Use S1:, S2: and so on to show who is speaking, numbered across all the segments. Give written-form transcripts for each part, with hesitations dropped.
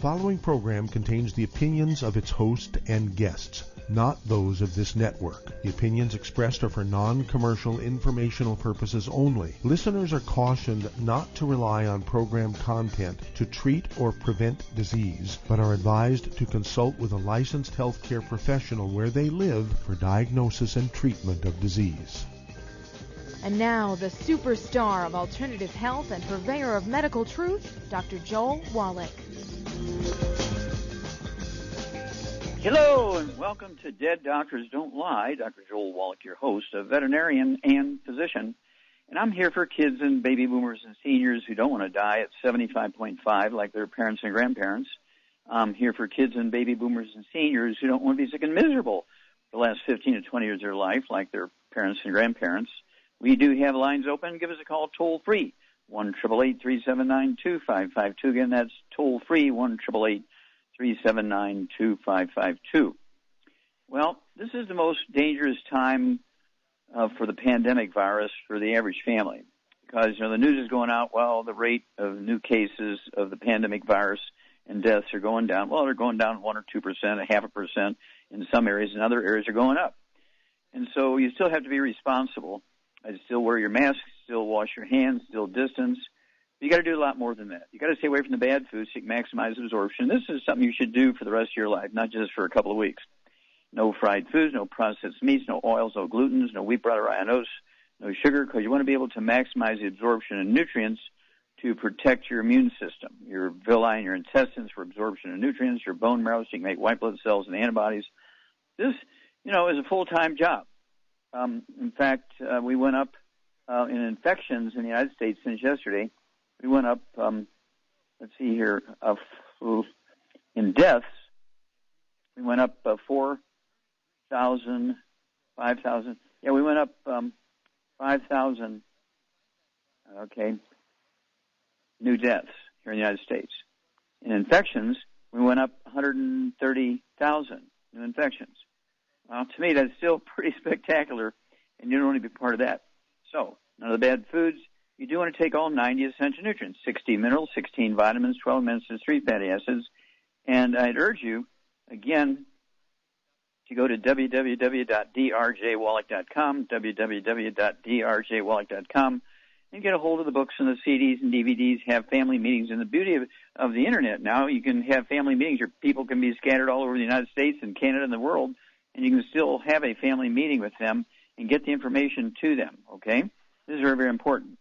S1: following program contains the opinions of its host and guests, not those of this network. The opinions expressed are for non-commercial informational purposes only. Listeners are cautioned not to rely on program content to treat or prevent disease, but are advised to consult with a licensed healthcare professional where they live for diagnosis and treatment of disease.
S2: And now, the superstar of alternative health and purveyor of medical truth, Dr. Joel Wallach.
S3: Hello, and welcome to Dead Doctors Don't Lie. Dr. Joel Wallach, your host, a veterinarian and physician. And I'm here for kids and baby boomers and seniors who don't want to die at 75.5 like their parents and grandparents. I'm here for kids and baby boomers and seniors who don't want to be sick and miserable for the last 15 to 20 years of their life like their parents and grandparents. We do have lines open. Give us a call toll-free, 1-888-379-2552. Again, that's toll-free, 1-888-379-2552. Well, this is the most dangerous time for the pandemic virus for the average family because, the news is going out, the rate of new cases of the pandemic virus and deaths are going down. Well, they're going down 1 or 2%, 0.5% in some areas, and other areas are going up. And so you still have to be responsible. Still wear your mask, still wash your hands, still distance. But you got to do a lot more than that. You got to stay away from the bad foods so you can maximize absorption. This is something you should do for the rest of your life, not just for a couple of weeks. No fried foods, no processed meats, no oils, no glutens, no wheat, bread, or iodose, no sugar, because you want to be able to maximize the absorption of nutrients to protect your immune system, your villi and your intestines for absorption of nutrients, your bone marrow so you can make white blood cells and antibodies. This, is a full-time job. In fact, we went up in infections in the United States since yesterday. We went up, in deaths, we went up 4,000, 5,000. Yeah, we went up 5,000, new deaths here in the United States. In infections, we went up 130,000 new infections. Well, to me, that's still pretty spectacular, and you don't want to be part of that. So, none of the bad foods. You do want to take all 90 essential nutrients, 16 minerals, 16 vitamins, 12 minerals, 3 fatty acids. And I'd urge you, again, to go to www.drjwallach.com, www.drjwallach.com, and get a hold of the books and the CDs and DVDs, have family meetings. And the beauty of the Internet now, you can have family meetings. Your people can be scattered all over the United States and Canada and the world, and you can still have a family meeting with them and get the information to them, okay? This is very, very important.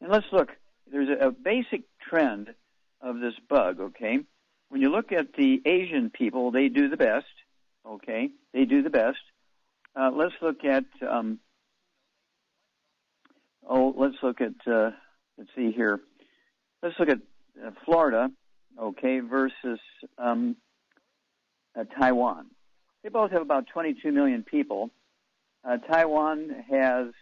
S3: And let's look. There's a basic trend of this bug, okay? When you look at the Asian people, they do the best, okay? They do the best. Let's look at, let's look at Florida, okay, versus Taiwan. They both have about 22 million people. Taiwan has,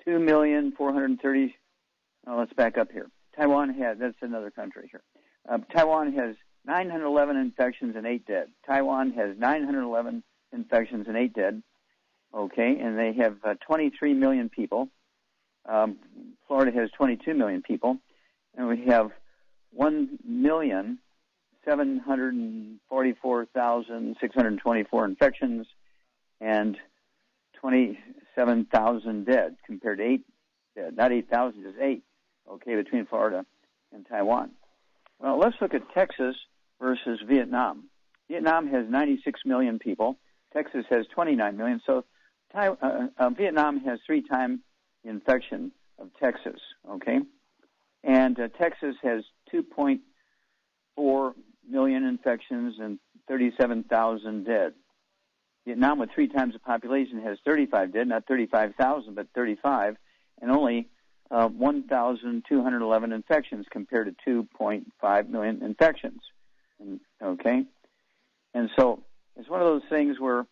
S3: 2,430,000. Let's back up here. That's another country here. Taiwan has 911 infections and 8 dead. Taiwan has 911 infections and 8 dead. Okay, and they have 23 million people. Florida has 22 million people. And we have 1,744,624 infections and 27,000 dead compared to 8 dead. Not 8,000, just 8, okay, between Florida and Taiwan. Well, let's look at Texas versus Vietnam. Vietnam has 96 million people. Texas has 29 million. So Vietnam has 3 times the infection of Texas, okay? And Texas has 2.4 million infections and 37,000 dead. Vietnam, with 3 times the population, has 35 dead, not 35,000, but 35, and only 1,211 infections compared to 2.5 million infections. Okay? And so it's one of those things where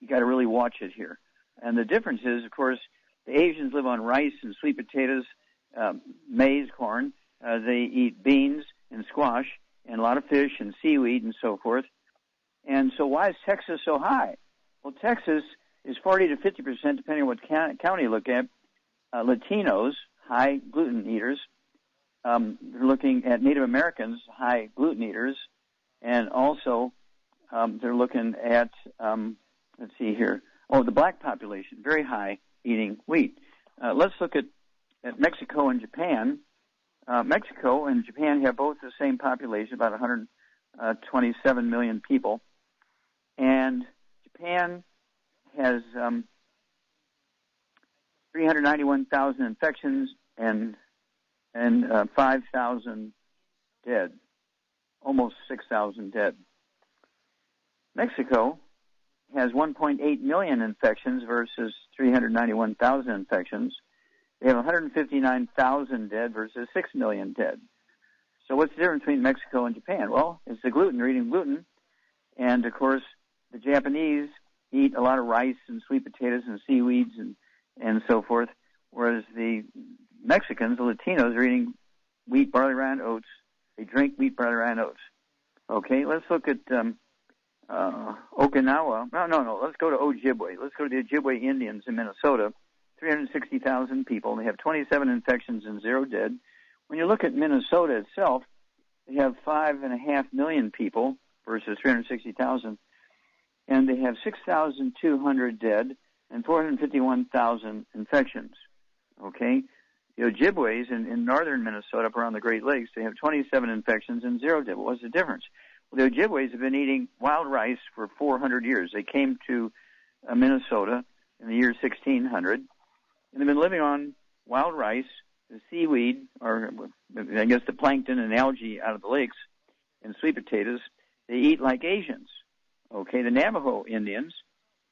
S3: you got to really watch it here. And the difference is, of course, the Asians live on rice and sweet potatoes, maize, corn. They eat beans and squash and a lot of fish and seaweed and so forth. And so why is Texas so high? Well, Texas is 40 to 50%, depending on what county you look at, Latinos, high gluten eaters, they're looking at Native Americans, high gluten eaters, and also they're looking at, let's see here, the black population, very high eating wheat. Let's look at Mexico and Japan. Mexico and Japan have both the same population, about 127 million people, and Japan has 391,000 infections and 5,000 dead, almost 6,000 dead. Mexico has 1.8 million infections versus 391,000 infections. They have 159,000 dead versus 6 million dead. So what's the difference between Mexico and Japan? Well, it's the gluten. They're eating gluten. And, of course, the Japanese eat a lot of rice and sweet potatoes and seaweeds and so forth, whereas the Mexicans, the Latinos, are eating wheat, barley, rye, and oats. They drink wheat, barley, rye, and oats. Okay, let's look at Okinawa. No. Let's go to Ojibwe. Let's go to the Ojibwe Indians in Minnesota. 360,000 people. They have 27 infections and 0 dead. When you look at Minnesota itself, they have 5.5 million people versus 360,000, and they have 6,200 dead and 451,000 infections. Okay? The Ojibways in northern Minnesota, up around the Great Lakes, they have 27 infections and 0 dead. What's the difference? Well, the Ojibways have been eating wild rice for 400 years. They came to Minnesota in the year 1600, and they've been living on wild rice, the seaweed, or I guess the plankton and algae out of the lakes, and sweet potatoes. They eat like Asians. Okay, the Navajo Indians,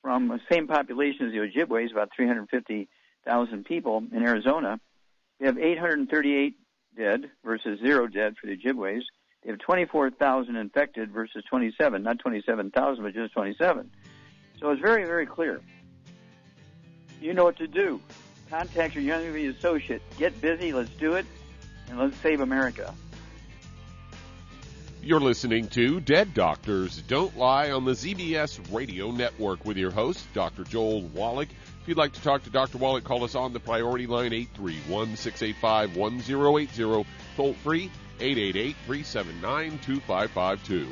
S3: from the same population as the Ojibways, about 350,000 people in Arizona, they have 838 dead versus 0 dead for the Ojibways. They have 24,000 infected versus 27, not 27,000, but just 27. So it's very, very clear. You know what to do. Contact your Young Living associate. Get busy, let's do it, and let's save America.
S4: You're listening to Dead Doctors Don't Lie on the ZBS Radio Network with your host, Dr. Joel Wallach. If you'd like to talk to Dr. Wallach, call us on the priority line 831-685-1080, toll free 888-379-2552.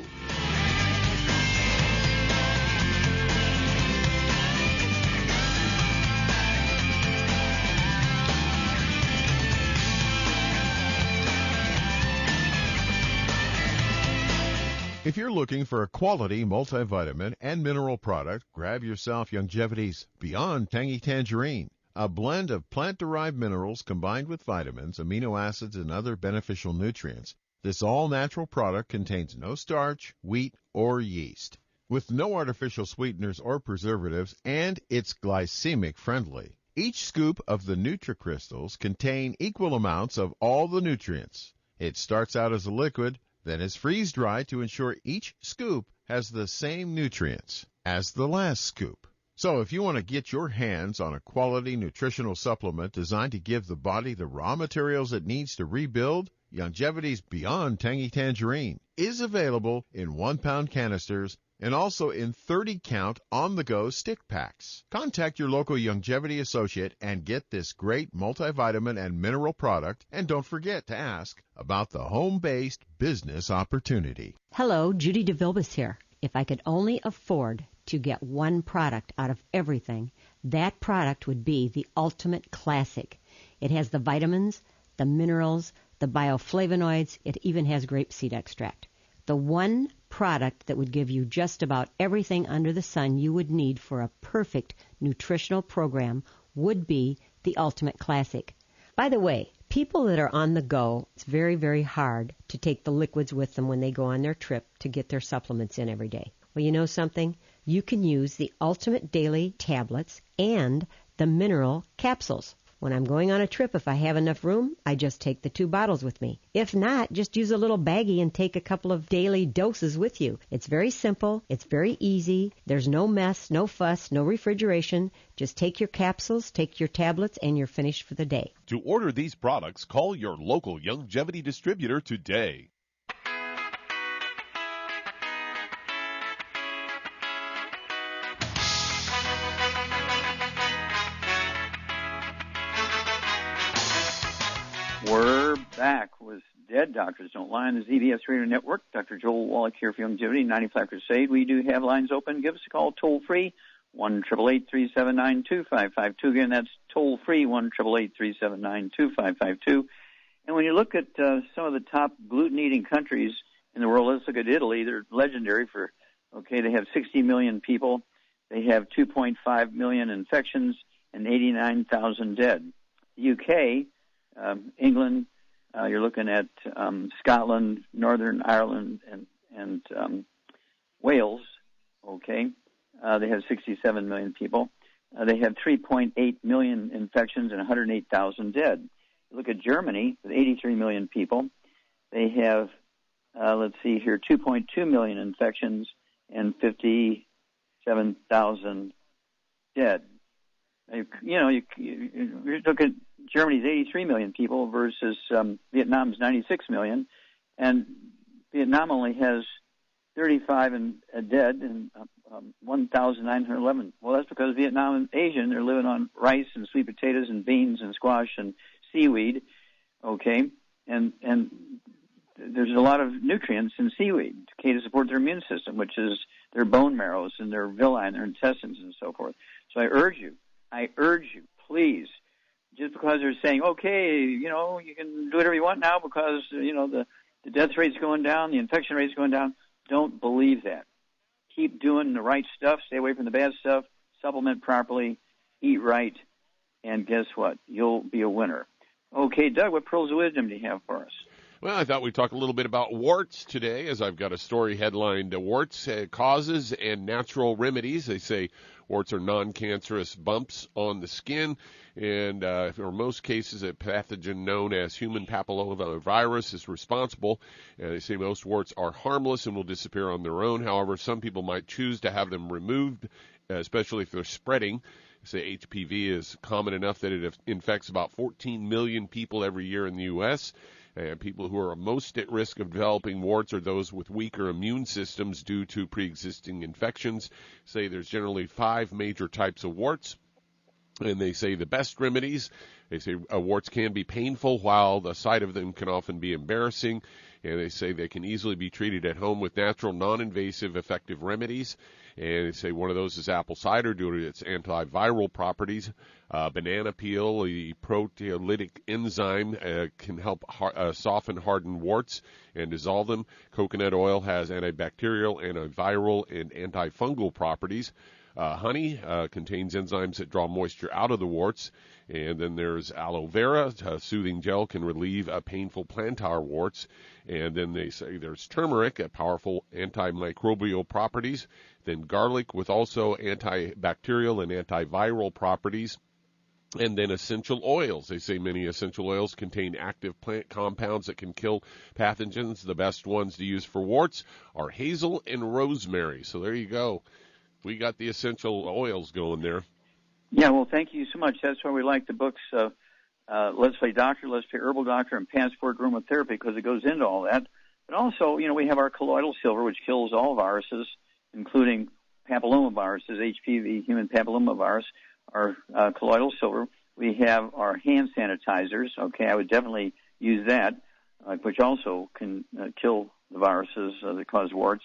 S1: If you're looking for a quality multivitamin and mineral product, grab yourself Youngevity's Beyond Tangy Tangerine, a blend of plant-derived minerals combined with vitamins, amino acids, and other beneficial nutrients. This all-natural product contains no starch, wheat, or yeast, with no artificial sweeteners or preservatives, and it's glycemic friendly. Each scoop of the NutriCrystals contain equal amounts of all the nutrients. It starts out as a liquid, then is freeze-dried to ensure each scoop has the same nutrients as the last scoop. So if you want to get your hands on a quality nutritional supplement designed to give the body the raw materials it needs to rebuild, Youngevity's Beyond Tangy Tangerine is available in 1-pound canisters and also in 30-count on-the-go stick packs. Contact your local Youngevity associate and get this great multivitamin and mineral product, and don't forget to ask about the home-based business opportunity.
S5: Hello, Judy DeVilbus here. If I could only afford to get one product out of everything, that product would be the Ultimate Classic. It has the vitamins, the minerals, the bioflavonoids. It even has grapeseed extract. The one product that would give you just about everything under the sun you would need for a perfect nutritional program would be the Ultimate Classic. By the way, people that are on the go, it's very, very hard to take the liquids with them when they go on their trip to get their supplements in every day. Well, you know something? You can use the Ultimate Daily Tablets and the Mineral Capsules. When I'm going on a trip, if I have enough room, I just take the 2 bottles with me. If not, just use a little baggie and take a couple of daily doses with you. It's very simple. It's very easy. There's no mess, no fuss, no refrigeration. Just take your capsules, take your tablets, and you're finished for the day.
S4: To order these products, call your local Youngevity distributor today.
S3: We're back with Dead Doctors Don't Lie on the ZBS Radio Network. Dr. Joel Wallach here for Longevity 95 Crusade. We do have lines open. Give us a call toll-free, 1-888-379-2552. Again, that's toll-free, 1-888-379-2552. And when you look at some of the top gluten-eating countries in the world, let's look at Italy. They're legendary for, they have 60 million people. They have 2.5 million infections and 89,000 dead. The UK, England, you're looking at Scotland, Northern Ireland, and Wales, they have 67 million people. They have 3.8 million infections and 108,000 dead. You look at Germany with 83 million people. They have, 2.2 million infections and 57,000 dead. You look at Germany's 83 million people versus Vietnam's 96 million, and Vietnam only has 35 dead and 1,911. Well, that's because Vietnam and Asian, they're living on rice and sweet potatoes and beans and squash and seaweed, and there's a lot of nutrients in seaweed, to support their immune system, which is their bone marrows and their villi and their intestines and so forth. So I urge you, please, just because they're saying, you can do whatever you want now because, the death rate's going down, the infection rate's going down, don't believe that. Keep doing the right stuff, stay away from the bad stuff, supplement properly, eat right, and guess what? You'll be a winner. Okay, Doug, what pearls of wisdom do you have for us?
S4: Well, I thought we'd talk a little bit about warts today, as I've got a story headlined, Warts, Causes and Natural Remedies. They say warts are non-cancerous bumps on the skin, and for most cases, a pathogen known as human papillomavirus is responsible. They say most warts are harmless and will disappear on their own. However, some people might choose to have them removed, especially if they're spreading. Say HPV is common enough that it infects about 14 million people every year in the U.S., and people who are most at risk of developing warts are those with weaker immune systems due to pre-existing infections. Say there's generally 5 major types of warts, and they say the best remedies, they say warts can be painful while the sight of them can often be embarrassing, and they say they can easily be treated at home with natural, non-invasive, effective remedies. And they say one of those is apple cider due to its antiviral properties. Banana peel, the proteolytic enzyme, can help soften hardened warts and dissolve them. Coconut oil has antibacterial, antiviral, and antifungal properties. Honey contains enzymes that draw moisture out of the warts. And then there's aloe vera. Soothing gel can relieve painful plantar warts. And then they say there's turmeric, powerful antimicrobial properties. Then garlic with also antibacterial and antiviral properties. And then essential oils. They say many essential oils contain active plant compounds that can kill pathogens. The best ones to use for warts are hazel and rosemary. So there you go. We got the essential oils going there.
S3: Yeah, well, thank you so much. That's why we like the books Let's Play Doctor, Let's Play Herbal Doctor, and Passport Aromatherapy, because it goes into all that. But also, we have our colloidal silver, which kills all viruses, including papillomaviruses, HPV, human papillomavirus, our colloidal silver. We have our hand sanitizers. I would definitely use that, which also can kill the viruses that cause warts.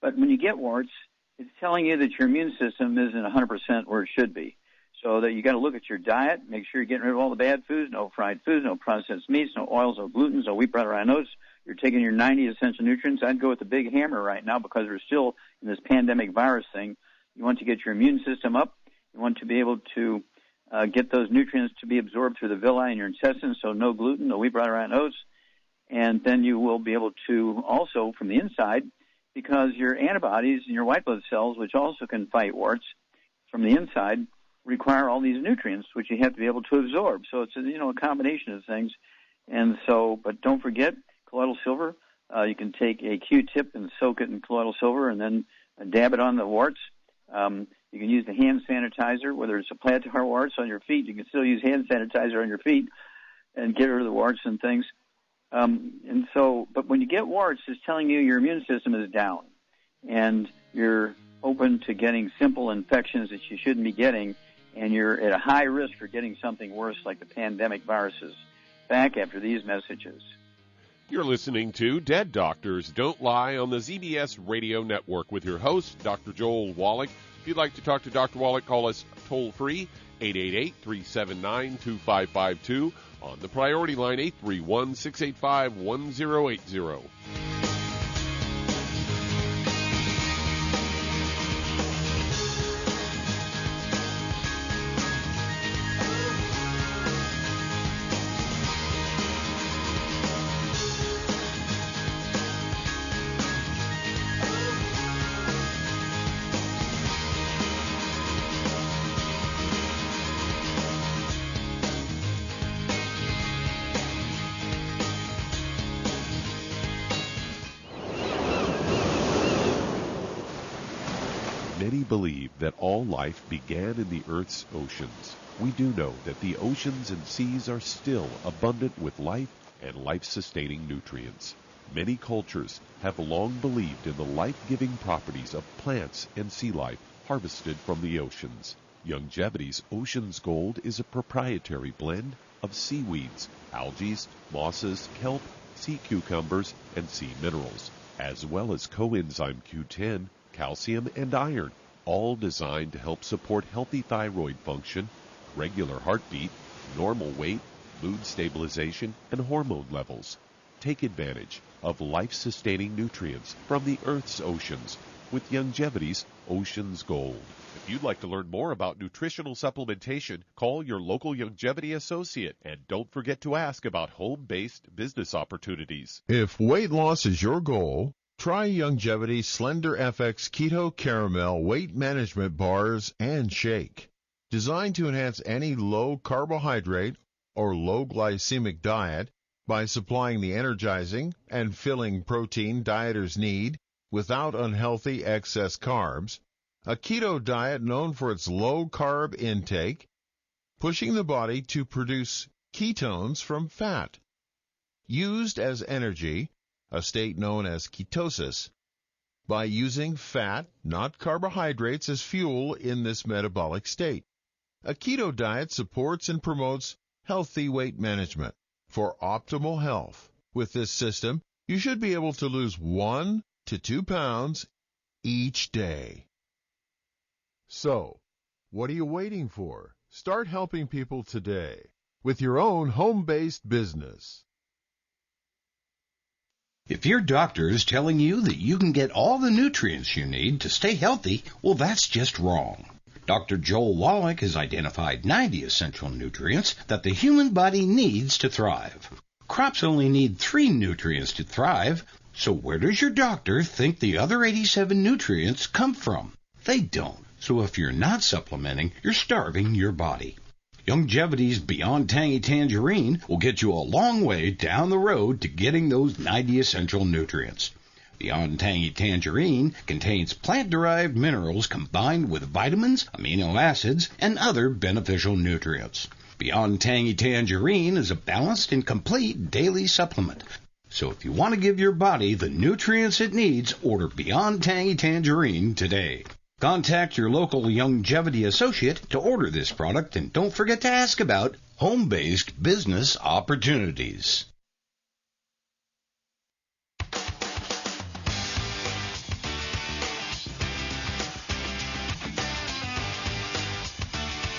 S3: But when you get warts, it's telling you that your immune system isn't 100% where it should be. So that you got to look at your diet, make sure you're getting rid of all the bad foods, no fried foods, no processed meats, no oils, no glutens, no wheat, bread, rye, oats. You're taking your 90 essential nutrients. I'd go with the big hammer right now because we're still in this pandemic virus thing. You want to get your immune system up. You want to be able to get those nutrients to be absorbed through the villi in your intestines, so no gluten, no wheat, bread, rye, oats. And then you will be able to also, from the inside, because your antibodies and your white blood cells, which also can fight warts from the inside, require all these nutrients, which you have to be able to absorb. So it's a combination of things. And so, but don't forget colloidal silver. You can take a Q-tip and soak it in colloidal silver and then dab it on the warts. You can use the hand sanitizer, whether it's a plantar warts on your feet. You can still use hand sanitizer on your feet and get rid of the warts and things. But when you get warts, it's telling you your immune system is down and you're open to getting simple infections that you shouldn't be getting, and you're at a high risk for getting something worse like the pandemic viruses. back after these messages.
S4: You're listening to Dead Doctors Don't Lie on the ZBS Radio Network with your host, Dr. Joel Wallach. If you'd like to talk to Dr. Wallach, call us toll-free, 888-379-2552. On the priority line, 831-685-1080. Many believe that all life began in the Earth's oceans. We do know that the oceans and seas are still abundant with life and life-sustaining nutrients. Many cultures have long believed in the life-giving properties of plants and sea life harvested from the oceans. Youngevity's Ocean's Gold is a proprietary blend of seaweeds, algae, mosses, kelp, sea cucumbers, and sea minerals, as well as coenzyme Q10, calcium, and iron, all designed to help support healthy thyroid function, regular heartbeat, normal weight, mood stabilization, and hormone levels. Take advantage of life-sustaining nutrients from the Earth's oceans with Youngevity's Ocean's Gold. If you'd like to learn more about nutritional supplementation, call your local Youngevity associate, and don't forget to ask about home-based business opportunities.
S1: If weight loss is your goal, try Youngevity Slender FX Keto Caramel Weight Management Bars and Shake. Designed to enhance any low-carbohydrate or low-glycemic diet by supplying the energizing and filling protein dieters need without unhealthy excess carbs, a keto diet known for its low-carb intake, pushing the body to produce ketones from fat. Used as energy, a state known as ketosis, by using fat, not carbohydrates, as fuel in this metabolic state. A keto diet supports and promotes healthy weight management. For optimal health, with this system, you should be able to lose 1 to 2 pounds each day. So, what are you waiting for? Start helping people today with your own home-based business.
S6: If your doctor is telling you that you can get all the nutrients you need to stay healthy, well, that's just wrong. Dr. Joel Wallach has identified 90 essential nutrients that the human body needs to thrive. Crops only need 3 nutrients to thrive, so where does your doctor think the other 87 nutrients come from? They don't. So if you're not supplementing, you're starving your body. Youngevity's Beyond Tangy Tangerine will get you a long way down the road to getting those 90 essential nutrients. Beyond Tangy Tangerine contains plant-derived minerals combined with vitamins, amino acids, and other beneficial nutrients. Beyond Tangy Tangerine is a balanced and complete daily supplement. So if you want to give your body the nutrients it needs, order Beyond Tangy Tangerine today. Contact your local Youngevity associate to order this product, and don't forget to ask about home-based business opportunities.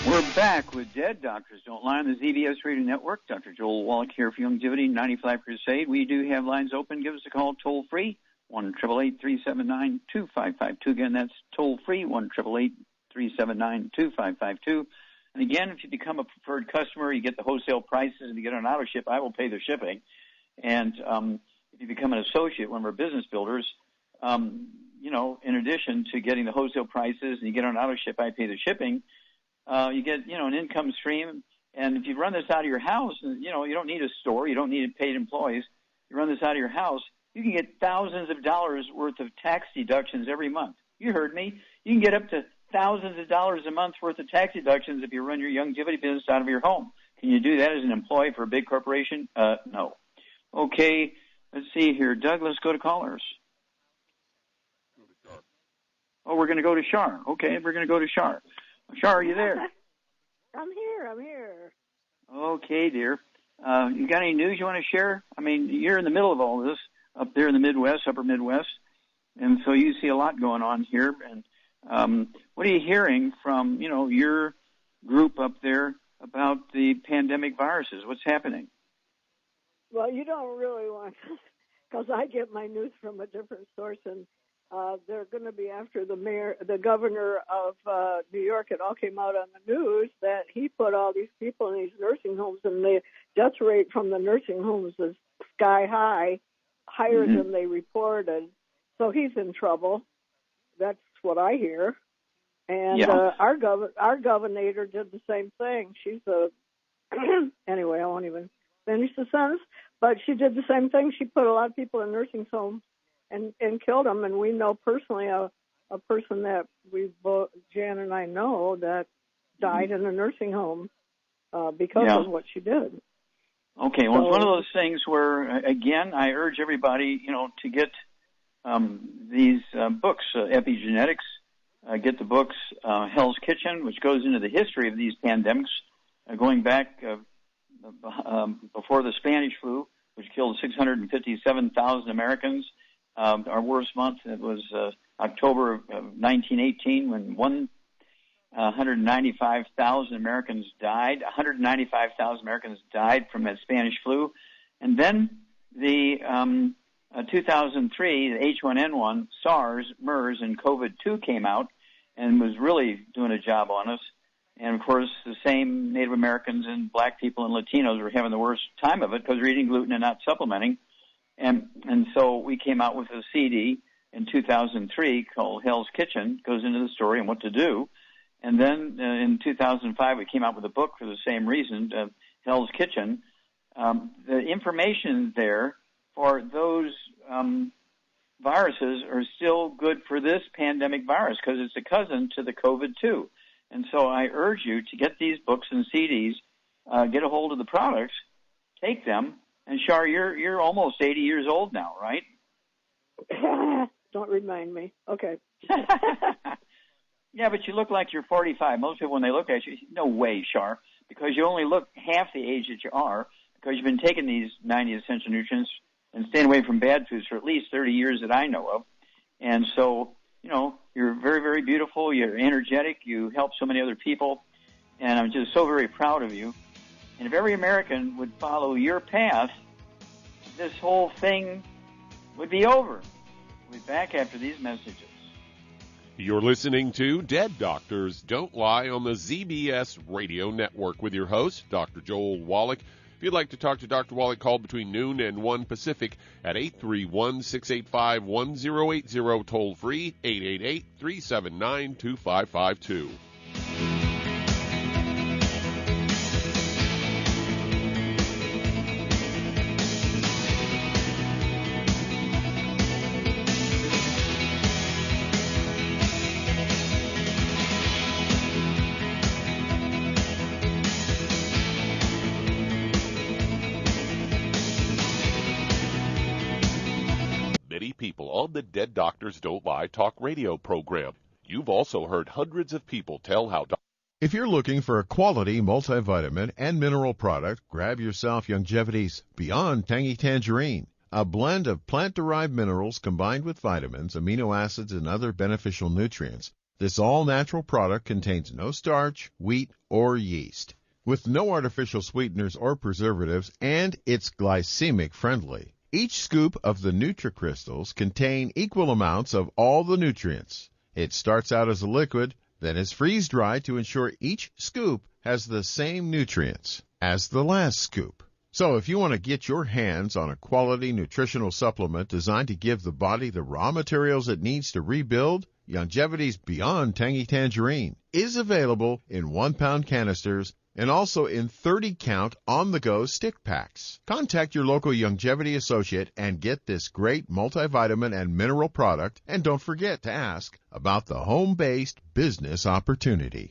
S3: We're back with Dead Doctors Don't Lie on the ZBS Radio Network. Dr. Joel Wallach here for Youngevity 95 Crusade. We do have lines open. Give us a call toll-free, 1-888-379-2552. Again, that's toll-free, 1-888-379-2552. And again, if you become a preferred customer, you get the wholesale prices, and you get an auto ship, I will pay the shipping. And if you become an associate, one of our business builders, in addition to getting the wholesale prices and you get an auto ship, I pay the shipping, you get, an income stream. And if you run this out of your house, you don't need a store, you don't need paid employees. You run this out of your house, you can get thousands of dollars worth of tax deductions every month. You heard me. You can get up to thousands of dollars a month worth of tax deductions if you run your Youngevity business out of your home. Can you do that as an employee for a big corporation? No. Okay, let's see here. Doug, let's go to callers. Oh, we're going to go to Shar. Okay, we're going to go to Shar. Shar, are you there?
S7: I'm here.
S3: Okay, dear. You got any news you want to share? I mean, you're in the middle of all this up there in the Midwest, upper Midwest, and so you see a lot going on here. And what are you hearing from, your group up there about the pandemic viruses? What's happening?
S7: Well, you don't really want to, because I get my news from a different source, and they're going to be after the governor of New York. It all came out on the news that he put all these people in these nursing homes, and the death rate from the nursing homes is sky high, higher than they reported. So he's in trouble. That's what I hear. And our governor did the same thing. She's anyway, I won't even finish the sentence, but she did the same thing. She put a lot of people in nursing homes and killed them. And we know personally a person that Jan and I know, that died in a nursing home because of what she did.
S3: Okay, well, it's one of those things where, again, I urge everybody, to get these books, Epigenetics. Get the books, Hell's Kitchen, which goes into the history of these pandemics, going back before the Spanish flu, which killed 657,000 Americans. Our worst month, it was October of 1918, when 195,000 Americans died. 195,000 Americans died from that Spanish flu. And then the 2003, the H1N1, SARS, MERS, and COVID-2 came out and was really doing a job on us. And, of course, the same Native Americans and black people and Latinos were having the worst time of it because they're eating gluten and not supplementing. And so we came out with a CD in 2003 called Hell's Kitchen, goes into the story and what to do. And then in 2005, we came out with a book for the same reason, Hell's Kitchen. The information there for those viruses are still good for this pandemic virus because it's a cousin to the COVID-2. And so I urge you to get these books and CDs, get a hold of the products, take them. And Shar, you're almost 80 years old now, right?
S7: Don't remind me. Okay.
S3: Yeah, but you look like you're 45. Most people, when they look at you, no way, Shar, because you only look half the age that you are because you've been taking these 90 essential nutrients and staying away from bad foods for at least 30 years that I know of. And so, you're very, very beautiful. You're energetic. You help so many other people. And I'm just so very proud of you. And if every American would follow your path, this whole thing would be over. We'll be back after these messages.
S4: You're listening to Dead Doctors Don't Lie on the ZBS Radio Network with your host, Dr. Joel Wallach. If you'd like to talk to Dr. Wallach, call between noon and 1 Pacific at 831-685-1080, toll free, 888-379-2552. People on the Dead Doctors Don't Lie talk radio program. You've also heard hundreds of people tell how.
S1: If you're looking for a quality multivitamin and mineral product, grab yourself Longevity's Beyond Tangy Tangerine, a blend of plant-derived minerals combined with vitamins, amino acids, and other beneficial nutrients. This all-natural product contains no starch, wheat, or yeast, with no artificial sweeteners or preservatives, and it's glycemic friendly. Each scoop of the NutriCrystals contain equal amounts of all the nutrients. It starts out as a liquid, then is freeze-dried to ensure each scoop has the same nutrients as the last scoop. So if you want to get your hands on a quality nutritional supplement designed to give the body the raw materials it needs to rebuild, Longevity's Beyond Tangy Tangerine is available in 1-pound canisters and also in 30-count on-the-go stick packs. Contact your local Longevity associate and get this great multivitamin and mineral product, and don't forget to ask about the home-based business opportunity.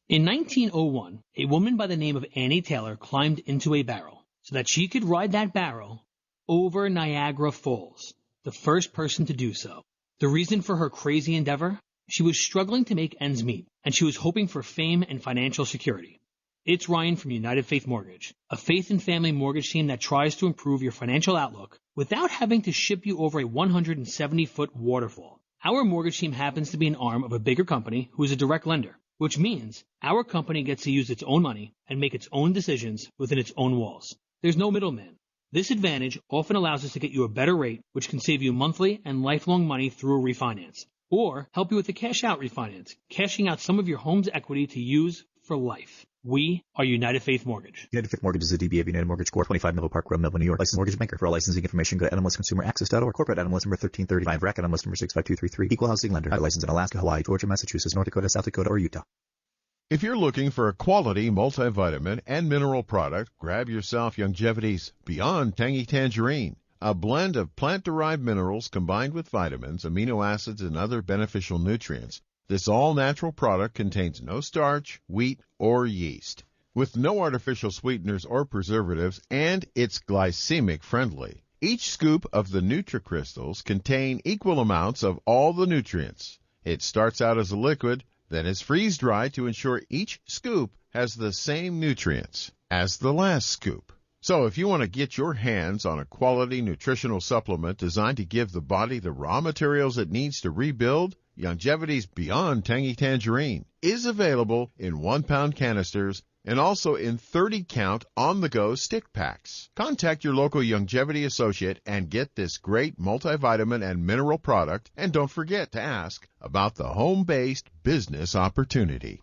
S8: In 1901, a woman by the name of Annie Taylor climbed into a barrel so that she could ride that barrel over Niagara Falls, the first person to do so. The reason for her crazy endeavor? She was struggling to make ends meet, and she was hoping for fame and financial security. It's Ryan from United Faith Mortgage, a faith and family mortgage team that tries to improve your financial outlook without having to ship you over a 170-foot waterfall. Our mortgage team happens to be an arm of a bigger company who is a direct lender, which means our company gets to use its own money and make its own decisions within its own walls. There's no middleman. This advantage often allows us to get you a better rate, which can save you monthly and lifelong money through a refinance, or help you with the cash-out refinance, cashing out some of your home's equity to use for life. We are United Faith Mortgage.
S9: United Faith Mortgage is a DBA of United Mortgage Corp. 25 Melville Park Road, Melville, New York. Licensed mortgage banker. For all licensing information, go to nmlsconsumeraccess.org. Corporate NMLS number 1335. RAC NMLS number 65233. Equal housing lender. Licensed in Alaska, Hawaii, Georgia, Massachusetts, North Dakota, South Dakota, or Utah.
S1: If you're looking for a quality multivitamin and mineral product, grab yourself Longevity's Beyond Tangy Tangerine, a blend of plant-derived minerals combined with vitamins, amino acids, and other beneficial nutrients. This all-natural product contains no starch, wheat, or yeast, with no artificial sweeteners or preservatives, and it's glycemic friendly. Each scoop of the NutriCrystals contain equal amounts of all the nutrients. It starts out as a liquid, then is freeze-dried to ensure each scoop has the same nutrients as the last scoop. So if you want to get your hands on a quality nutritional supplement designed to give the body the raw materials it needs to rebuild, Longevity's Beyond Tangy Tangerine is available in 1-pound canisters and also in 30-count on-the-go stick packs. Contact your local Longevity associate and get this great multivitamin and mineral product, and don't forget to ask about the home-based business opportunity.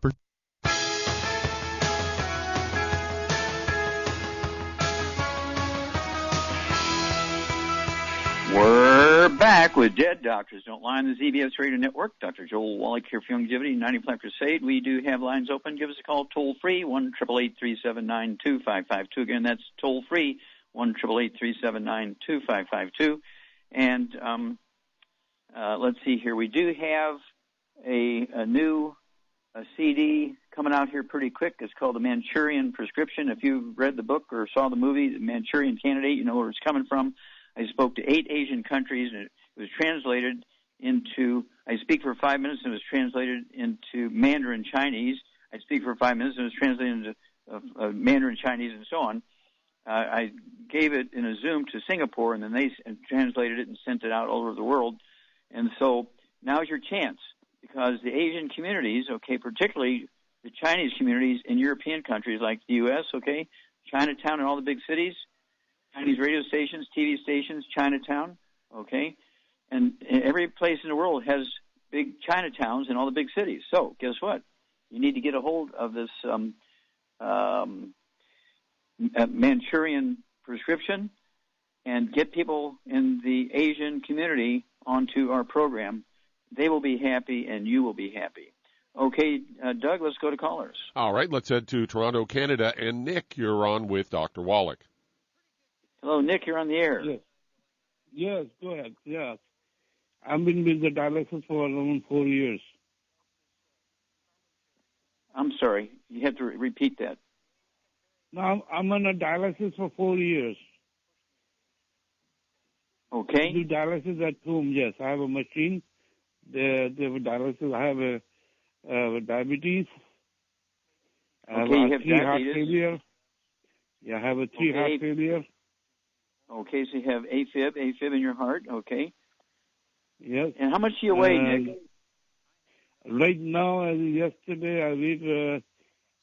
S3: We're back with Dead Doctors Don't Lie on the ZBS Radio Network. Dr. Joel Wallach here for Longevity, 90 Plant Crusade. We do have lines open. Give us a call toll-free, 1-888-379-2552. Again, that's toll-free, 1-888-379-2552. And let's see here. We do have a new CD coming out here pretty quick. It's called The Manchurian Prescription. If you've read the book or saw the movie, The Manchurian Candidate, you know where it's coming from. I spoke to 8 Asian countries, and it was translated into, I speak for 5 minutes, and it was translated into Mandarin Chinese. I speak for 5 minutes, and it was translated into Mandarin Chinese, and so on. I gave it in a Zoom to Singapore, and then they translated it and sent it out all over the world. And so now's your chance, because the Asian communities, okay, particularly the Chinese communities in European countries like the U.S., okay, Chinatown and all the big cities, Chinese radio stations, TV stations, Chinatown, okay? And every place in the world has big Chinatowns in all the big cities. So guess what? You need to get a hold of this Manchurian prescription and get people in the Asian community onto our program. They will be happy, and you will be happy. Okay, Doug, let's go to callers.
S4: All right, let's head to Toronto, Canada. And Nick, you're on with Dr. Wallach.
S3: Hello, Nick, you're on the air.
S10: Yes, go ahead. Yes. I've been with the dialysis for around 4 years.
S3: I'm sorry. You have to repeat that.
S10: Now, I'm on a dialysis for 4 years.
S3: Okay.
S10: I do dialysis at home, yes. I have a machine. They have dialysis. I have diabetes. I have
S3: you have
S10: heart
S3: diabetes.
S10: failure. Yeah, I have a heart failure.
S3: Okay, so you have AFib in your heart, okay.
S10: Yes.
S3: And how much do you weigh, Nick?
S10: Right now, as yesterday, I weighed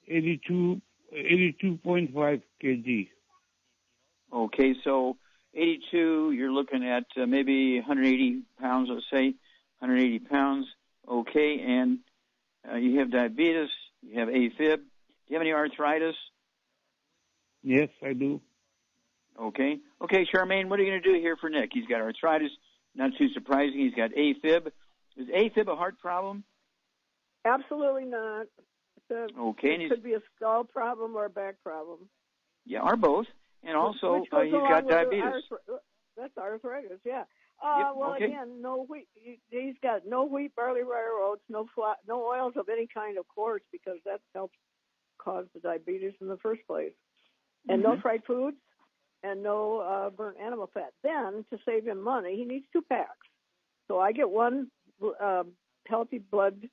S10: 82.5 kg.
S3: Okay, so 82, you're looking at maybe 180 pounds, let's say, 180 pounds. Okay, and you have diabetes, you have AFib. Do you have any arthritis?
S10: Yes, I do.
S3: Okay, Charmaine, what are you going to do here for Nick? He's got arthritis, not too surprising. He's got AFib. Is AFib a heart problem?
S7: Absolutely not. It could be a skull problem or a back problem.
S3: Yeah, or both. And also, he's got diabetes.
S7: That's arthritis, yeah.
S3: Okay.
S7: Again, no wheat. He's got no wheat, barley, rye, or oats, no oils of any kind, of course, because that helps cause the diabetes in the first place. And no fried foods, and no burnt animal fat. Then, to save him money, he needs 2 packs. So I get one healthy blood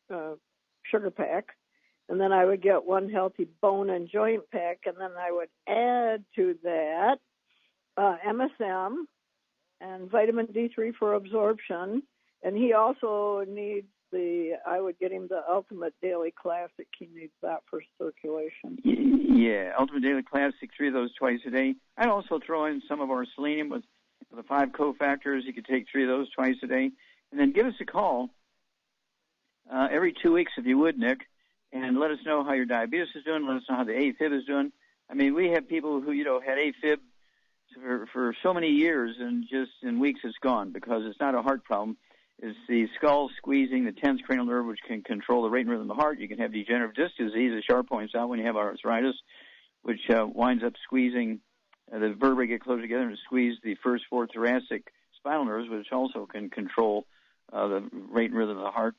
S7: sugar pack, and then I would get one healthy bone and joint pack, and then I would add to that MSM and vitamin D3 for absorption. And he also needs I would get him the Ultimate Daily Classic. He needs that for circulation.
S3: Yeah, Ultimate Daily Classic, 3 of those twice a day. I'd also throw in some of our selenium with the 5 cofactors. You could take 3 of those twice a day. And then give us a call every 2 weeks, if you would, Nick, and let us know how your diabetes is doing. Let us know how the AFib is doing. I mean, we have people who, had AFib for so many years, and just in weeks it's gone because it's not a heart problem. It's the skull squeezing the 10th cranial nerve, which can control the rate and rhythm of the heart. You can have degenerative disc disease, as Sharp points out, when you have arthritis, which winds up squeezing the vertebrae get close together and squeeze the first 4 thoracic spinal nerves, which also can control the rate and rhythm of the heart.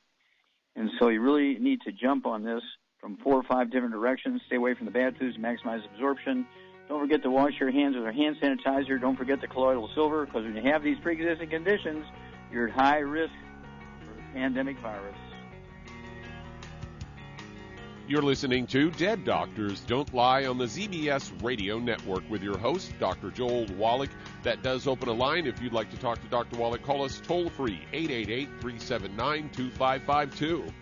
S3: And so you really need to jump on this from 4 or 5 different directions. Stay away from the bad foods, maximize absorption. Don't forget to wash your hands with our hand sanitizer. Don't forget the colloidal silver, because when you have these pre-existing conditions, you're at high risk for the pandemic virus.
S4: You're listening to Dead Doctors Don't Lie on the ZBS Radio Network with your host, Dr. Joel Wallach. That does open a line. If you'd like to talk to Dr. Wallach, call us toll-free, 888-379-2552.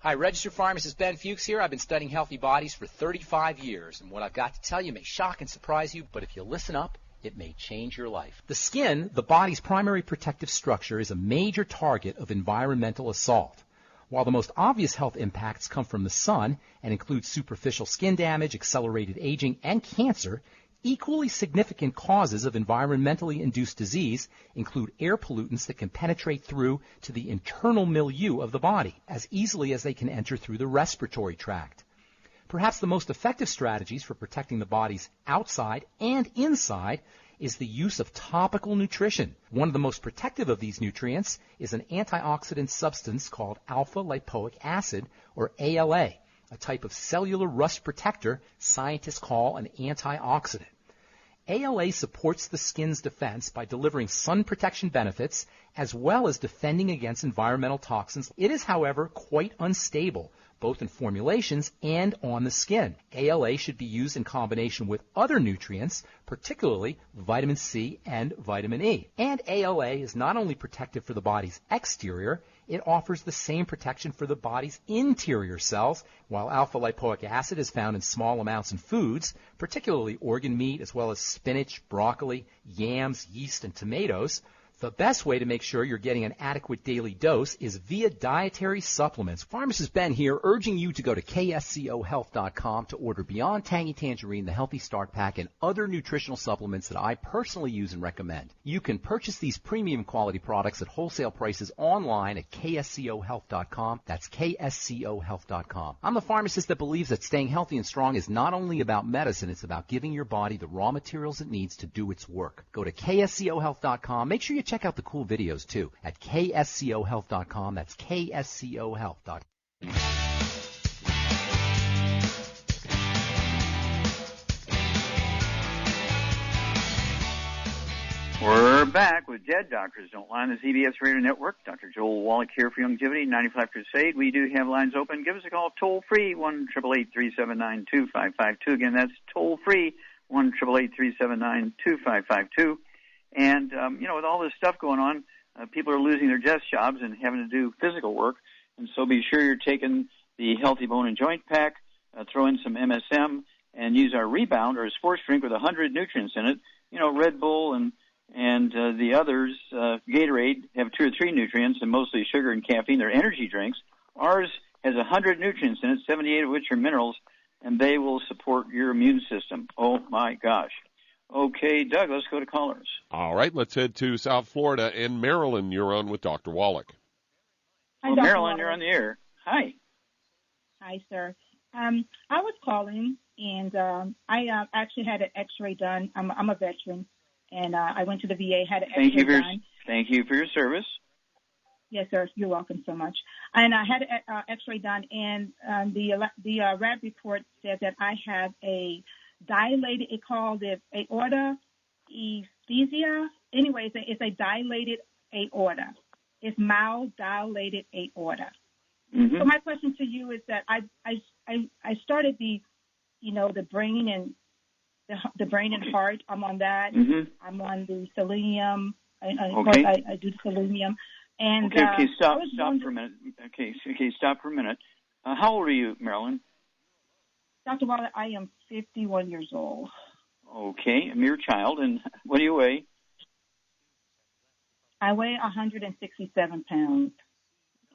S11: Hi, registered pharmacist Ben Fuchs here. I've been studying healthy bodies for 35 years, and what I've got to tell you may shock and surprise you, but if you listen up, it may change your life. The skin, the body's primary protective structure, is a major target of environmental assault. While the most obvious health impacts come from the sun and include superficial skin damage, accelerated aging, and cancer, equally significant causes of environmentally induced disease include air pollutants that can penetrate through to the internal milieu of the body as easily as they can enter through the respiratory tract. Perhaps the most effective strategies for protecting the body's outside and inside is the use of topical nutrition. One of the most protective of these nutrients is an antioxidant substance called alpha-lipoic acid, or ALA, a type of cellular rust protector scientists call an antioxidant. ALA supports the skin's defense by delivering sun protection benefits as well as defending against environmental toxins. It is, however, quite unstable, both in formulations and on the skin. ALA should be used in combination with other nutrients, particularly vitamin C and vitamin E. And ALA is not only protective for the body's exterior, it offers the same protection for the body's interior cells. While alpha-lipoic acid is found in small amounts in foods, particularly organ meat as well as spinach, broccoli, yams, yeast, and tomatoes, the best way to make sure you're getting an adequate daily dose is via dietary supplements. Pharmacist Ben here, urging you to go to kscohealth.com to order Beyond Tangy Tangerine, the Healthy Start Pack, and other nutritional supplements that I personally use and recommend. You can purchase these premium quality products at wholesale prices online at kscohealth.com. That's kscohealth.com. I'm the pharmacist that believes that staying healthy and strong is not only about medicine, it's about giving your body the raw materials it needs to do its work. Go to kscohealth.com. Make sure you check out the cool videos, too, at kscohealth.com. That's kscohealth.com.
S3: We're back with Dead Doctors Don't Lie on the ZBS Radio Network. Dr. Joel Wallach here for Longevity, 95 Crusade. We do have lines open. Give us a call toll-free, 1-888-379-2552. Again, that's toll-free, 1-888-379-2552. And, with all this stuff going on, people are losing their desk jobs and having to do physical work. And so be sure you're taking the Healthy Bone and Joint Pack, throw in some MSM, and use our Rebound, or a sports drink with 100 nutrients in it. Red Bull and the others, Gatorade, have 2 or 3 nutrients, and mostly sugar and caffeine. They're energy drinks. Ours has 100 nutrients in it, 78 of which are minerals, and they will support your immune system. Oh, my gosh. Okay, Doug, let's go to callers.
S4: All right, let's head to South Florida. And Marilyn, you're on with Dr. Wallach.
S12: Hi,
S3: Marilyn, you're on the air. Hi.
S12: Hi, sir. I was calling, and I actually had an X-ray done. I'm a veteran, and I went to the VA, had an X-ray done.
S3: Thank you for your service.
S12: Yes, sir. You're welcome so much. And I had an X-ray done, and the lab report said that I have a dilated. It called it aorta esthesia. Anyway, it's a dilated aorta. It's mild dilated aorta.
S3: Mm-hmm.
S12: So my question to you is that I started the brain and the brain and heart. I'm on that.
S3: Mm-hmm.
S12: I'm on the selenium.
S3: Okay.
S12: I do the selenium. And
S3: okay. Stop for a minute. Okay, stop for a minute. How old are you, Marilyn?
S12: Dr. Wallach, I am 51 years old.
S3: Okay, a mere child. And what do you weigh?
S12: I weigh 167 pounds.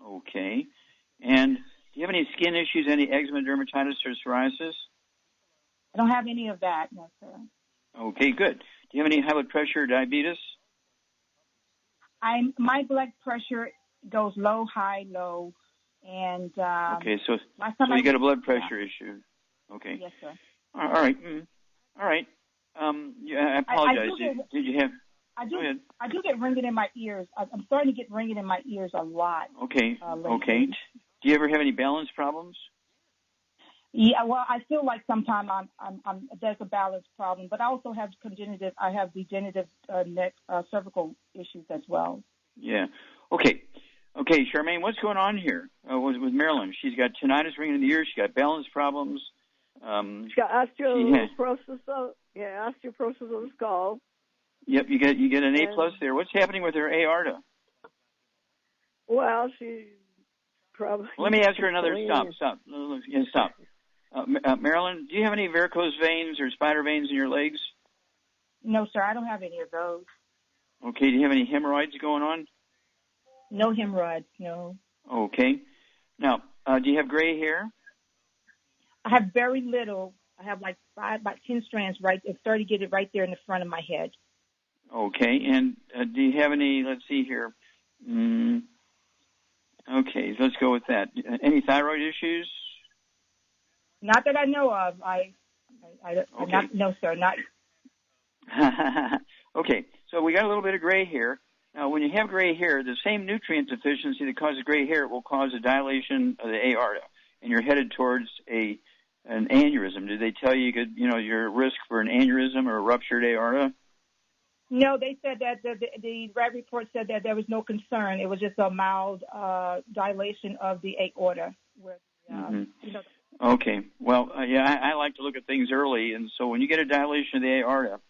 S3: Okay. And do you have any skin issues, any eczema, dermatitis, or psoriasis?
S12: I don't have any of that, no, sir.
S3: Okay, good. Do you have any high blood pressure or diabetes?
S12: My blood pressure goes low, high, low, and
S3: okay, so you got a blood pressure issue. Okay.
S12: Yes, sir.
S3: All right. All right. I apologize. Did you have? Go ahead.
S12: I do get ringing in my ears. I'm starting to get ringing in my ears a lot.
S3: Okay. Okay. Do you ever have any balance problems?
S12: Yeah. Well, I feel like sometimes there's a balance problem, but I also have degenerative neck cervical issues as well.
S3: Yeah. Okay. Okay, Charmaine, what's going on here with Marilyn? She's got tinnitus ringing in the ears. She's got balance problems.
S7: She's got osteoporosis. Osteoporosis of the skull.
S3: Yep, you get an A+ there. What's happening with her aorta?
S7: Well, she probably.
S3: Let me ask her another. Stop. Marilyn, do you have any varicose veins or spider veins in your legs?
S12: No, sir, I don't have any of those.
S3: Okay, do you have any hemorrhoids going on?
S12: No hemorrhoids, no.
S3: Okay. Now, do you have gray hair?
S12: I have very little. I have like about 10 strands it's starting to get it right there in the front of my head.
S3: Okay, and do you have any, let's see here. Okay, let's go with that. Any thyroid issues?
S12: Not that I know of.
S3: Okay.
S12: No, sir, not.
S3: Okay, so we got a little bit of gray hair. Now, when you have gray hair, the same nutrient deficiency that causes gray hair will cause a dilation of the aorta, and you're headed towards an aneurysm. Did they tell you you're at risk for an aneurysm or a ruptured aorta?
S12: No, they said that the lab report said that there was no concern. It was just a mild dilation of the aorta.
S3: Okay. Well, I like to look at things early, and so when you get a dilation of the aorta,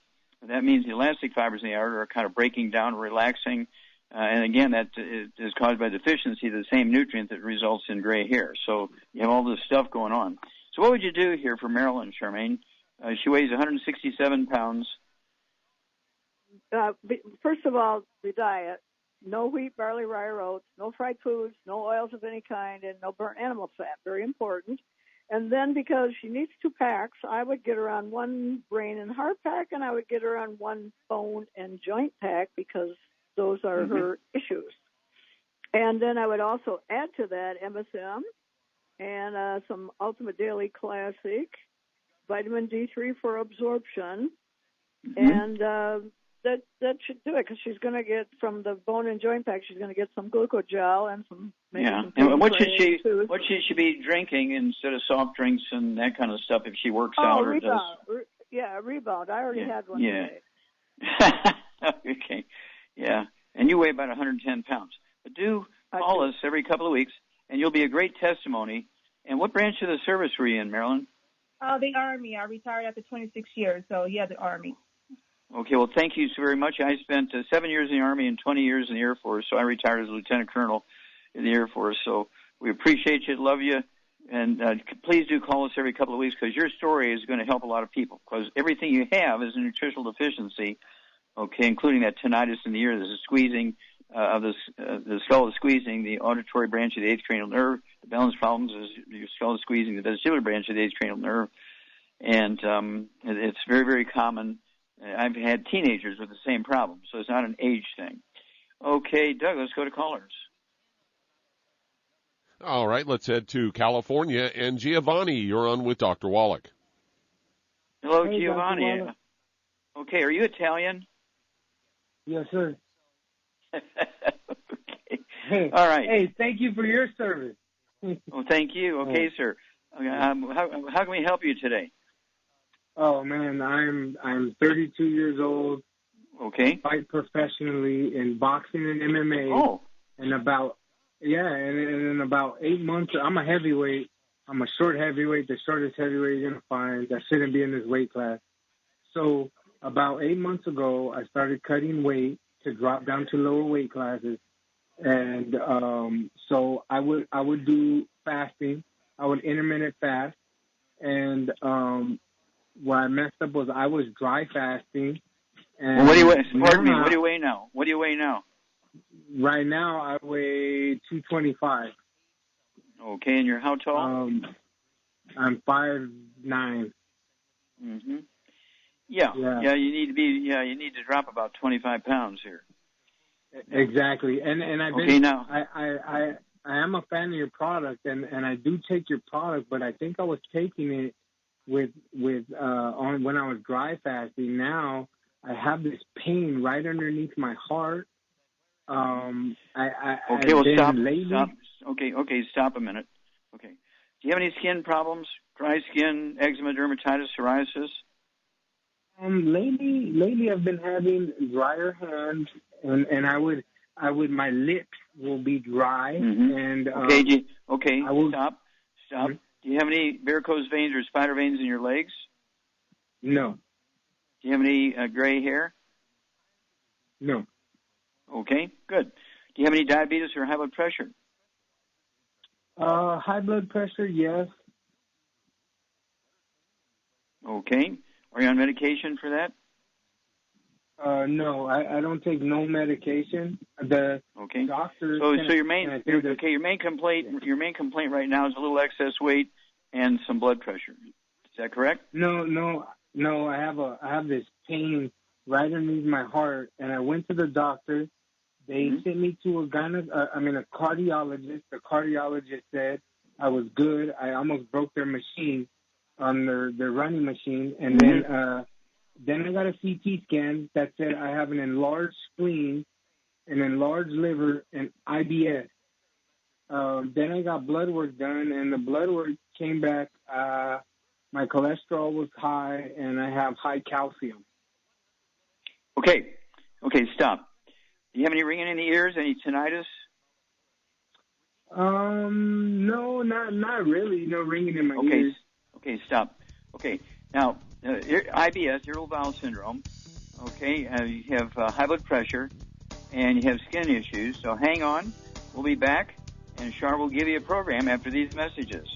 S3: that means the elastic fibers in the aorta are kind of breaking down, relaxing, and again, that is caused by deficiency of the same nutrient that results in gray hair. So you have all this stuff going on. So what would you do here for Marilyn, Charmaine? She weighs 167 pounds.
S7: First of all, the diet. No wheat, barley, rye, or oats. No fried foods. No oils of any kind. And no burnt animal fat. Very important. And then because she needs 2 packs, I would get her on 1 brain and heart pack, and I would get her on 1 bone and joint pack because those are her issues. And then I would also add to that MSM and some Ultimate Daily Classic, vitamin D3 for absorption, and that should do it because she's going to get from the bone and joint pack. She's going to get some glucogel and some.
S3: And what should she be drinking instead of soft drinks and that kind of stuff if she works out or
S7: Rebound.
S3: does?
S7: Rebound. I already had one today.
S3: Okay. Yeah. And you weigh about 110 pounds. But do call us every couple of weeks, and you'll be a great testimony. And what branch of the service were you in, Marilyn?
S12: The Army. I retired after 26 years, so the Army.
S3: Okay, well, thank you so very much. I spent 7 years in the Army and 20 years in the Air Force, so I retired as a lieutenant colonel in the Air Force. So we appreciate you, love you, and please do call us every couple of weeks because your story is going to help a lot of people because everything you have is a nutritional deficiency, okay, including that tinnitus in the ear. There's a squeezing of the skull is squeezing the auditory branch of the 8th cranial nerve. The balance problems is your skull is squeezing the vestibular branch of the 8th cranial nerve, and it's very, very common. I've had teenagers with the same problem, so it's not an age thing. Okay, Doug, let's go to callers.
S4: All right, let's head to California. And Giovanni, you're on with Dr. Wallach.
S3: Hello,
S13: hey,
S3: Giovanni. Okay, are you Italian?
S13: Yes, sir.
S3: Okay. All right.
S13: Hey, thank you for your service.
S3: Well, thank you. Okay, sir. How can we help you today?
S13: Oh man, I'm 32 years old.
S3: Okay.
S13: Fight professionally in boxing and MMA.
S3: Oh.
S13: And in about 8 months, I'm a heavyweight. I'm a short heavyweight, the shortest heavyweight you're gonna find. That shouldn't be in this weight class. So about 8 months ago, I started cutting weight to drop down to lower weight classes, and so I would do fasting. I would intermittent fast, and what I messed up was I was dry fasting. And
S3: what do you weigh? Pardon me. What do you weigh now? What do you weigh now?
S13: Right now, I weigh 225.
S3: Okay, and you're how tall?
S13: I'm 5'9".
S3: Mm-hmm. Yeah. You need to drop about 25 pounds here.
S13: Exactly, and I've been.
S3: Okay, now
S13: I am a fan of your product, and I do take your product, but I think I was taking it with on when I was dry fasting. Now I have this pain right underneath my heart.
S3: Stop. Okay, stop a minute. Okay. Do you have any skin problems? Dry skin, eczema, dermatitis, psoriasis?
S13: Lately I've been having drier hands, and I would my lips will be dry.
S3: Mm-hmm.
S13: And
S3: stop.
S13: Mm-hmm.
S3: Do you have any varicose veins or spider veins in your legs?
S13: No.
S3: Do you have any gray hair?
S13: No.
S3: Okay, good. Do you have any diabetes or high blood pressure?
S13: High blood pressure, yes.
S3: Okay. Are you on medication for that?
S13: No, I don't take no medication. The doctor.
S3: So your main complaint right now is a little excess weight and some blood pressure. Is that correct?
S13: No. I have this pain right underneath my heart, and I went to the doctor. They sent me to a cardiologist. The cardiologist said I was good. I almost broke their machine on their running machine, and then I got a CT scan that said I have an enlarged spleen, an enlarged liver, and IBS. Then I got blood work done, and the blood work came back. My cholesterol was high, and I have high calcium.
S3: Okay, stop. Do you have any ringing in the ears, any tinnitus?
S13: No, not really. No ringing in my ears.
S3: Okay, stop. Okay, now, IBS, irritable bowel syndrome, okay, you have high blood pressure, and you have skin issues, so hang on. We'll be back, and Char will give you a program after these messages.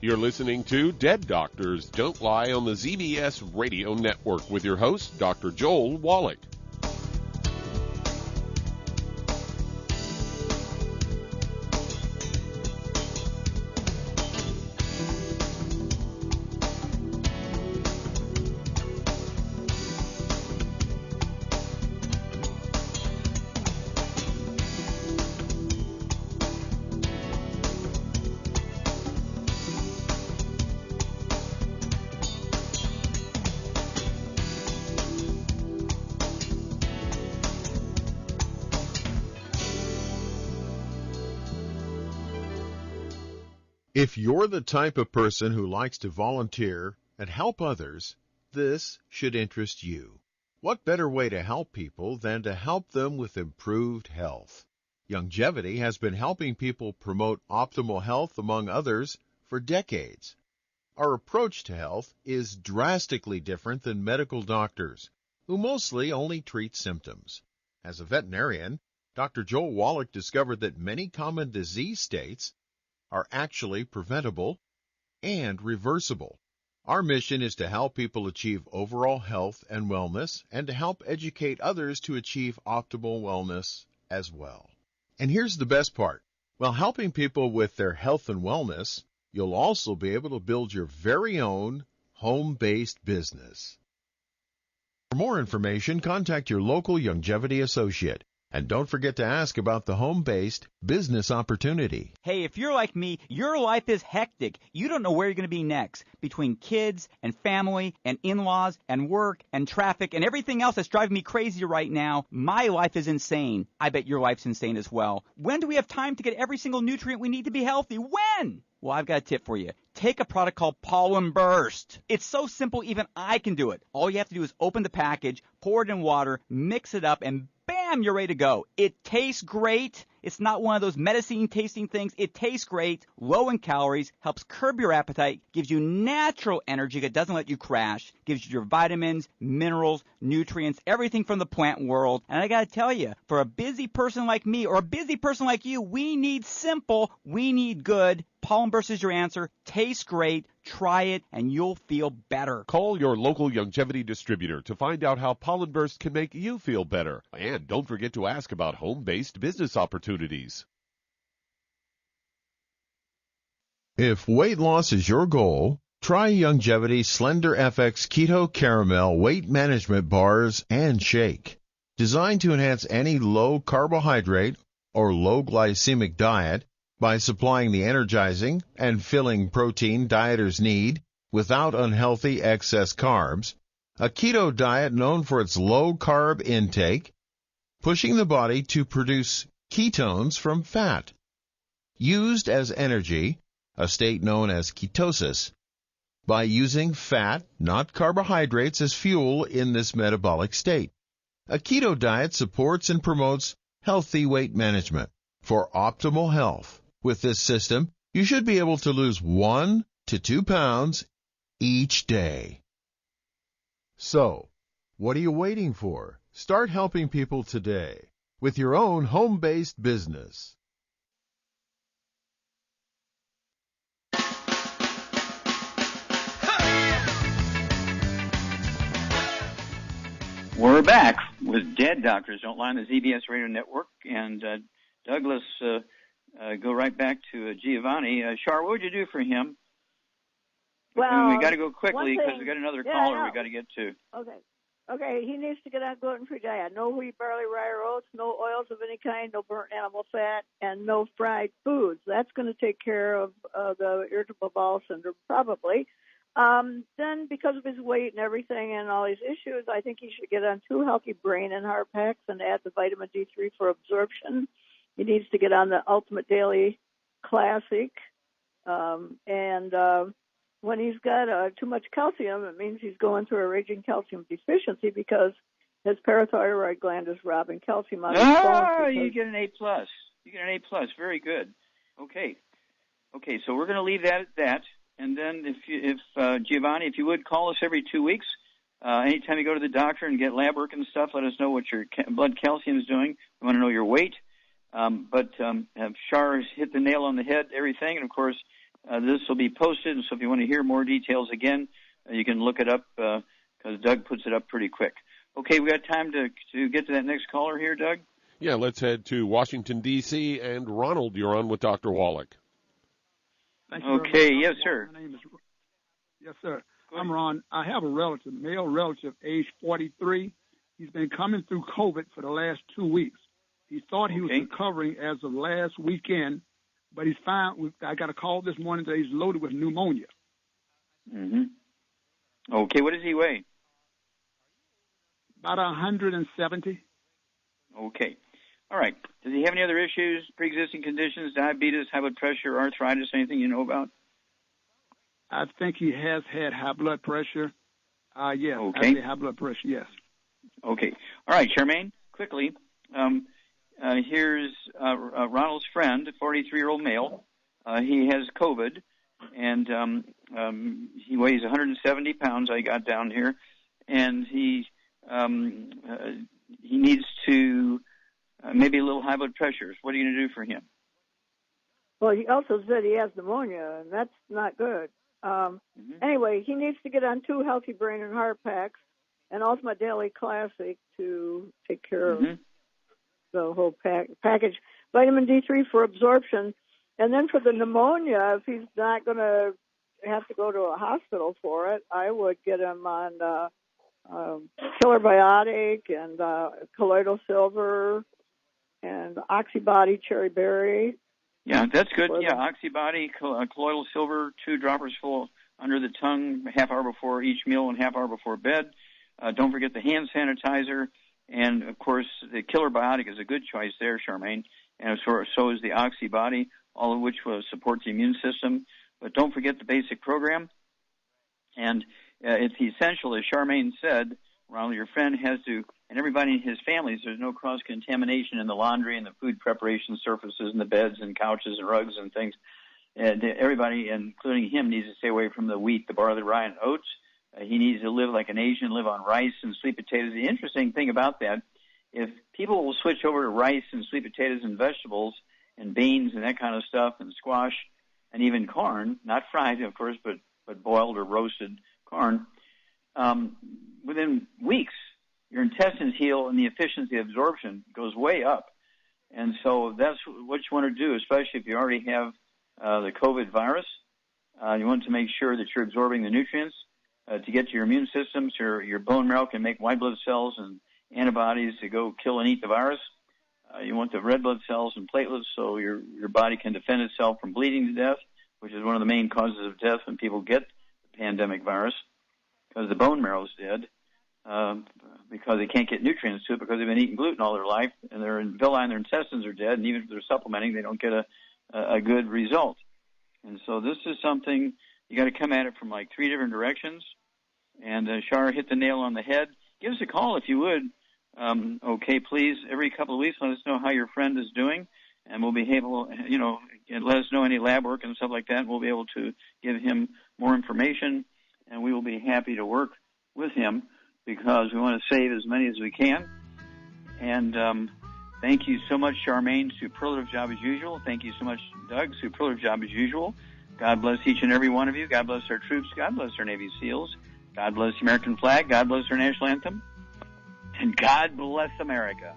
S4: You're listening to Dead Doctors Don't Lie on the ZBS Radio Network with your host, Dr. Joel Wallach.
S1: If you're the type of person who likes to volunteer and help others, this should interest you. What better way to help people than to help them with improved health? Longevity has been helping people promote optimal health among others for decades. Our approach to health is drastically different than medical doctors, who mostly only treat symptoms. As a veterinarian, Dr. Joel Wallach discovered that many common disease states are actually preventable and reversible. Our mission is to help people achieve overall health and wellness and to help educate others to achieve optimal wellness as well. And here's the best part. While helping people with their health and wellness, you'll also be able to build your very own home-based business. For more information, contact your local longevity associate.
S14: And don't forget to ask about the home-based business opportunity.
S15: Hey, if you're like me, your life is hectic. You don't know where you're going to be next. Between kids and family and in-laws and work and traffic and everything else that's driving me crazy right now, my life is insane. I bet your life's insane as well. When do we have time to get every single nutrient we need to be healthy? When? Well, I've got a tip for you. Take a product called Pollen Burst. It's so simple, even I can do it. All you have to do is open the package, pour it in water, mix it up, and bam, you're ready to go. It tastes great. It's not one of those medicine-tasting things. It tastes great, low in calories, helps curb your appetite, gives you natural energy that doesn't let you crash, gives you your vitamins, minerals, nutrients, everything from the plant world. And I got to tell you, for a busy person like me or a busy person like you, we need simple, we need good. Pollen Burst is your answer. Tastes great. Try it, and you'll feel better.
S4: Call your local longevity distributor to find out how Pollen Burst can make you feel better. And don't forget to ask about home-based business opportunities.
S14: If weight loss is your goal, try Youngevity Slender FX Keto Caramel Weight Management Bars and Shake. Designed to enhance any low carbohydrate or low glycemic diet by supplying the energizing and filling protein dieters need without unhealthy excess carbs, a keto diet known for its low carb intake, pushing the body to produce ketones from fat. Used as energy, a state known as ketosis, by using fat, not carbohydrates, as fuel in this metabolic state. A keto diet supports and promotes healthy weight management for optimal health. With this system, you should be able to lose 1 to 2 pounds each day. So, what are you waiting for? Start helping people today with your own home-based business.
S3: We're back with Dead Doctors Don't Lie on the ZBS Radio Network. And Douglas, go right back to Giovanni. Shar, what would you do for him?
S7: Well,
S3: we got to go quickly because we got another caller we got to get to.
S7: Okay, he needs to get on gluten-free diet. No wheat, barley, rye, or oats, no oils of any kind, no burnt animal fat, and no fried foods. That's going to take care of the irritable bowel syndrome, probably. Then, because of his weight and everything and all these issues, I think he should get on 2 healthy brain and heart packs and add the vitamin D3 for absorption. He needs to get on the Ultimate Daily Classic. When he's got too much calcium, it means he's going through a raging calcium deficiency because his parathyroid gland is robbing calcium out of his bones.
S3: You get an A+. You get an A+. Very good. Okay, so we're going to leave that at that. And then if Giovanni, if you would, call us every 2 weeks. Anytime you go to the doctor and get lab work and stuff, let us know what your blood calcium is doing. We want to know your weight. But Shar has hit the nail on the head, everything. And, of course, this will be posted. And so if you want to hear more details again, you can look it up because Doug puts it up pretty quick. Okay, we got time to get to that next caller here, Doug?
S4: Yeah, let's head to Washington, D.C. And Ronald, you're on with Dr. Wallach.
S3: Okay, yes, sir.
S16: My name is, yes, sir. I'm Ron. I have a relative, male relative, age 43. He's been coming through COVID for the last 2 weeks. He thought he was recovering as of last weekend, but he's fine. I got a call this morning that he's loaded with pneumonia.
S3: Mm-hmm. Okay, what does he weigh?
S16: About 170.
S3: Okay. All right. Does he have any other issues, pre-existing conditions, diabetes, high blood pressure, arthritis, anything you know about?
S16: I think he has had high blood pressure. Yes.
S3: Okay.
S16: I say high blood pressure, yes.
S3: Okay. All right, Charmaine, quickly. Here's Ronald's friend, a 43-year-old male. He has COVID, and he weighs 170 pounds, I got down here, and he needs to maybe a little high blood pressure. What are you going to do for him?
S7: Well, he also said he has pneumonia, and that's not good. Anyway, he needs to get on 2 healthy brain and heart packs and Ultimate Daily Classic to take care of the whole package. Vitamin D3 for absorption. And then for the pneumonia, if he's not going to have to go to a hospital for it, I would get him on Killer Biotic and colloidal silver and Oxybody cherry berry.
S3: Yeah, that's good. Yeah, Oxybody, colloidal silver, 2 droppers full under the tongue, half hour before each meal and half hour before bed. Don't forget the hand sanitizer. And, of course, the killer biotic is a good choice there, Charmaine. And so is the Oxybody, all of which will support the immune system. But don't forget the basic program. And it's essential, as Charmaine said, Ronald, your friend has to, and everybody in his family, so there's no cross-contamination in the laundry and the food preparation surfaces and the beds and couches and rugs and things. And everybody, including him, needs to stay away from the wheat, the barley, rye, and oats. He needs to live like an Asian, live on rice and sweet potatoes. The interesting thing about that, if people will switch over to rice and sweet potatoes and vegetables and beans and that kind of stuff and squash and even corn, not fried, of course, but boiled or roasted corn, within weeks, your intestines heal and the efficiency of absorption goes way up. And so that's what you want to do, especially if you already have the COVID virus. You want to make sure that you're absorbing the nutrients to get to your immune system, so your bone marrow can make white blood cells and antibodies to go kill and eat the virus. You want the red blood cells and platelets so your body can defend itself from bleeding to death, which is one of the main causes of death when people get the pandemic virus, because the bone marrow is dead, because they can't get nutrients to it because they've been eating gluten all their life, and their villi and their intestines are dead, and even if they're supplementing, they don't get a good result. And so this is something you got to come at it from like 3 different directions. And Shar hit the nail on the head. Give us a call if you would. Okay, please, every couple of weeks, let us know how your friend is doing, and we'll be able, and let us know any lab work and stuff like that. We'll be able to give him more information, and we will be happy to work with him because we want to save as many as we can. And thank you so much, Charmaine. Superlative job as usual. Thank you so much, Doug. Superlative job as usual. God bless each and every one of you. God bless our troops. God bless our Navy SEALs. God bless the American flag. God bless our national anthem. And God bless America.